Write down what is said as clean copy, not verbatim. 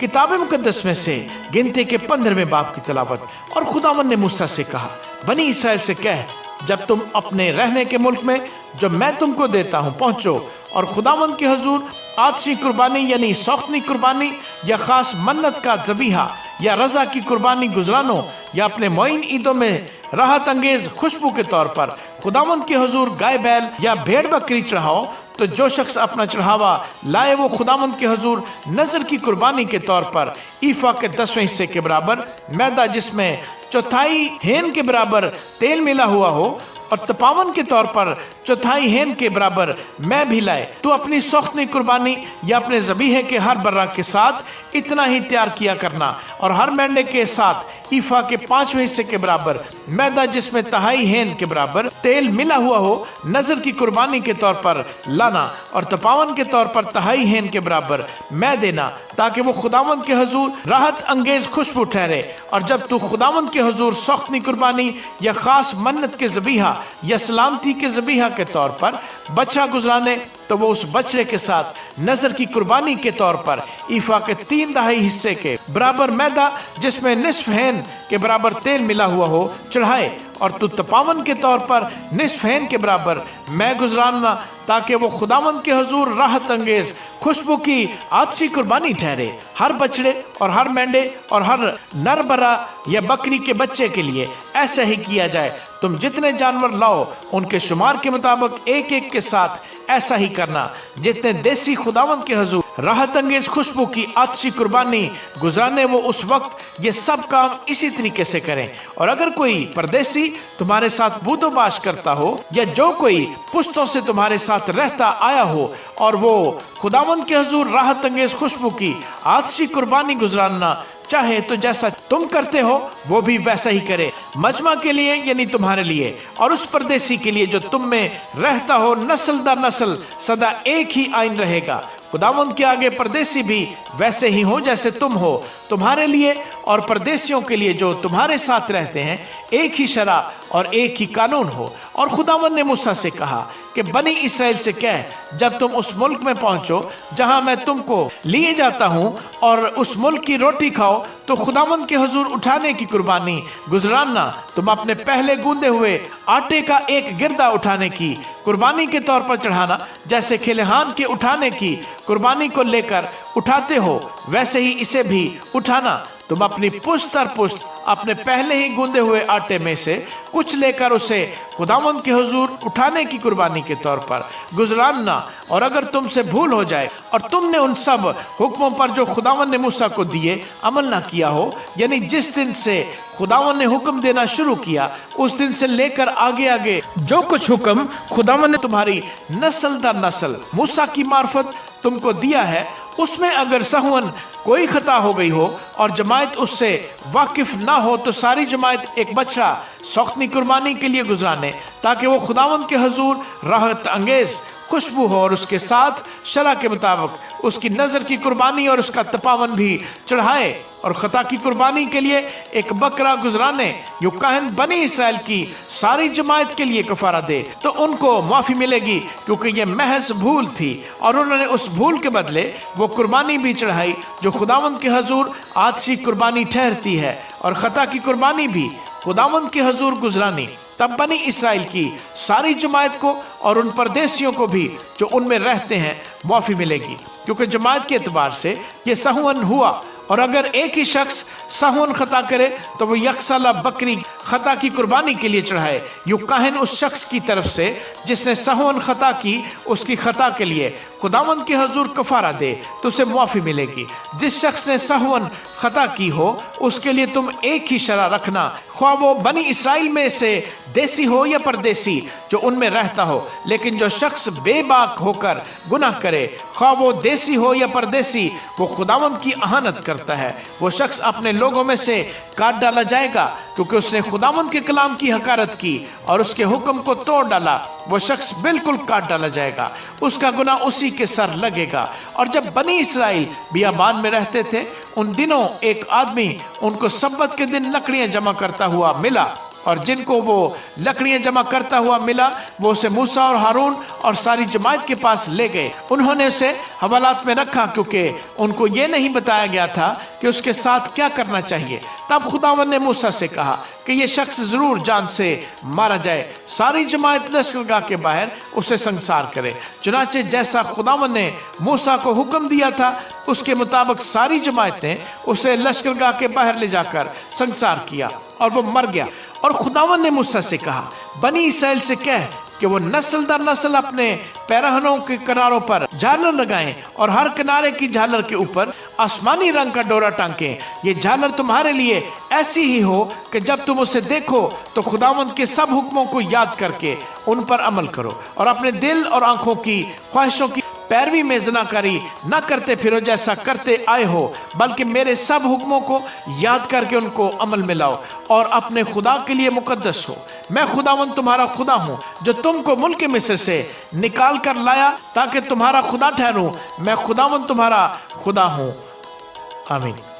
किताब मुकद्दस में से गिनती के 15वें बाब की तिलावत। और खुदावंद ने मूसा से कहा, बनी इसराइल से कह, जब तुम अपने रहने के मुल्क में जो मैं तुमको देता हूँ पहुंचो और खुदावंद के हुजूर आदसी कुर्बानी यानी सौख्तनी कुर्बानी या खास मन्नत का ज़बीहा या रज़ा की कुर्बानी गुजरानो या अपने मोइन ईदों में राहत अंगेज खुशबू के तौर पर खुदावंद के हुजूर गाय बैल या भेड़ बकरी चढ़ाओ। तो जो शख्स अपना चढ़ावा लाए वो खुदावंद के हुजूर नजर की कुर्बानी के तौर पर ईफा के 10वें हिस्से के बराबर मैदा जिसमें चौथाई हेन के बराबर तेल मिला हुआ हो और तपावन के तौर पर चौथाई हेन के बराबर मैं भी लाए। तो अपनी सौख्तनी कुर्बानी या अपने ज़बीहे के हर बर्रा के साथ इतना ही तैयार किया करना और हर मेंढे के साथ ईफा के 5वें हिस्से के बराबर मैदा जिसमें तहाई हेन के बराबर तेल मिला हुआ हो नजर की कुर्बानी के तौर पर लाना और तपावन के तौर पर तहाई हेन के बराबर मैं देना, ताकि वो खुदावंद के हुजूर राहत अंगेज खुशबू ठहरे। और जब तू खुदावंद के हुजूर सौख्तनी कुर्बानी या खास मन्नत के ज़बीहा या सलामती के ज़बीहा के तौर पर बच्चा गुजराने तो वो उस बछड़े के साथ नजर की कुर्बानी के तौर पर ईफा के 3/4 हिस्से के बराबर मैदा जिसमें निस्फ हेन के बराबर तेल मिला हुआ हो चढ़ाए। और तू तपावन के तौर पर निस्फ हेन के बराबर मैं गुजराना, ताकि वो खुदावंद के हुजूर राहत अंगेज खुशबू की आदसी कुर्बानी ठहरे। हर बछड़े और हर मेंढे और हर नर बरा या बकरी के बच्चे के लिए ऐसा ही किया जाए। तुम जितने जानवर लाओ उनके शुमार के मुताबिक एक एक के साथ ऐसा ही करना। जितने देसी खुदावंद के हुजूर राहत अंगेज खुशबू की आदसी कुर्बानी गुजराने वो उस वक्त ये सब काम इसी तरीके से करें। और अगर कोई परदेसी तुम्हारे साथ बूदोबाश करता हो या जो कोई पुश्तों से तुम्हारे साथ रहता आया हो और वो खुदावंद के हुजूर राहत अंगेज खुशबू की आदसी कुर्बानी गुजराना चाहे तो जैसा तुम करते हो वो भी वैसा ही करे, मजमा के लिए यानी तुम्हारे लिए और उस परदेसी के लिए जो तुम में रहता हो, नस्ल दर नस्ल सदा एक ही आइन रहेगा। खुदावंद के आगे परदेसी भी वैसे ही हो जैसे तुम हो। तुम्हारे लिए और परदेसियों के लिए जो तुम्हारे साथ रहते हैं एक ही शरा और एक ही कानून हो। और खुदावंद ने मूसा से कहा कि बनी इसराइल से कह, जब तुम उस मुल्क में पहुंचो जहां मैं तुमको लिए जाता हूं और उस मुल्क की रोटी खाओ तो खुदावंद के हुजूर उठाने की कुर्बानी गुजराना तुम अपने पहले गूंदे हुए आटे का एक गिरदा उठाने की कुर्बानी के तौर पर चढ़ाना। जैसे खिलहान के उठाने की कुर्बानी को लेकर उठाते हो वैसे ही इसे भी उठाना। तुम अपनी पुश्त दर पुश्त अपने पहले ही गूंदे हुए आटे में से कुछ लेकर उसे खुदावंद के हुजूर उठाने की कुर्बानी के तौर पर गुजराना। और अगर तुमसे भूल हो जाए और तुमने उन सब हुक्मों पर जो खुदावंद ने मूसा को दिए अमल ना किया हो, यानी जिस दिन से खुदावंद ने हुक्म देना शुरू किया उस दिन से लेकर आगे आगे जो कुछ हुक्म खुदावंद ने तुम्हारी नस्ल दर नस्ल मूसा की मार्फत तुमको दिया है उसमें अगर सहवन कोई खता हो गई हो और जमायत उससे वाकिफ ना हो तो सारी जमायत एक बछड़ा सौख्तनी कुर्बानी के लिए गुजराने, ताकि वो खुदावंद के हुजूर राहत अंगेज खुशबू हो और उसके साथ शरा के मुताबिक उसकी नज़र की कुर्बानी और उसका तपावन भी चढ़ाए। और खता की कुर्बानी के लिए एक बकरा गुजराने यो काहन बनी इसराइल की सारी जमायत के लिए कफारा दे तो उनको माफ़ी मिलेगी, क्योंकि ये महज भूल थी और उन्होंने उस भूल के बदले वो कुर्बानी भी चढ़ाई जो खुदावंद के हुजूर आदसी कुर्बानी ठहरती है। और खता की कुर्बानी भी खुदावंद के हुजूर गुजरानी। तब बनी इसराइल की सारी जमायत को और उन परदेसियों को भी जो उनमें रहते हैं माफ़ी मिलेगी, क्योंकि जमायत के एतबार से ये सहवन हुआ। और अगर एक ही शख्स सहवन खता करे तो वो यकसाला बकरी खता की कुर्बानी के लिए चढ़ाए। यू काहन उस शख्स की तरफ से जिसने सहवन खता की उसकी खता के लिए खुदावंद के हुजूर कफारा दे तो उसे मुआफ़ी मिलेगी। जिस शख्स ने सहवन खता की हो उसके लिए तुम एक ही शरा रखना, ख्वाह वो बनी इसराइल में से देसी हो या परदेसी जो उनमें रहता हो। लेकिन जो शख्स बेबाक होकर गुनाह करे, ख्वाह वो देसी हो या परदेसी, वो खुदावंद की अहानत करता है, वो शख्स अपने लोगों में से काट डाला जाएगा, क्योंकि उसने खुदावंद के कलाम की हकारत की और उसके हुक्म को तोड़ डाला। वो शख्स बिल्कुल काट डाला जाएगा, उसका गुनाह उसी के सर लगेगा। और जब बनी इसराइल बियाबान में रहते थे उन दिनों एक आदमी उनको सब्बत के दिन लकड़ियां जमा करता हुआ मिला اور جن کو وہ لکڑیاں جمع کرتا ہوا ملا وہ اسے موسیٰ اور ہارون اور ساری جماعت کے پاس لے گئے۔ انہوں نے اسے حوالات میں رکھا کیونکہ ان کو یہ نہیں بتایا گیا تھا کہ اس کے ساتھ کیا کرنا چاہیے۔ تب خداوند نے موسیٰ سے کہا کہ یہ شخص ضرور جان سے مارا جائے۔ ساری جماعت لشکرگاہ کے باہر اسے سنگسار کرے۔ چنانچہ جیسا خداوند نے موسیٰ کو حکم دیا تھا اس کے مطابق ساری جماعت نے اسے لشکرگاہ کے باہر لے جا کر سنگسار کیا اور وہ مر گیا۔ اور خداوند نے موسیٰ سے کہا بنی اسرائیل سے کہہ کہ وہ نسل در نسل اپنے پیرہنوں کے کناروں پر جھالر لگائیں اور ہر کنارے کی جھالر کے اوپر آسمانی رنگ کا ڈورا ٹانکیں۔ یہ جھالر تمہارے لیے ایسی ہی ہو کہ جب تم اسے دیکھو تو خداوند کے سب حکموں کو یاد کر کے ان پر عمل کرو اور اپنے دل اور آنکھوں کی خواہشوں کی پیروی میں زناکاری نہ کرتے پھرو جیسا کرتے آئے ہو، بلکہ میرے سب حکموں کو یاد کر کے ان کو عمل میں لاؤ اور اپنے خدا کے لیے مقدس ہو۔ میں خداوند تمہارا خدا ہوں جو تم کو ملک مصر سے نکال کر لایا تاکہ تمہارا خدا ٹھہروں۔ میں خداوند تمہارا خدا ہوں۔ آمین۔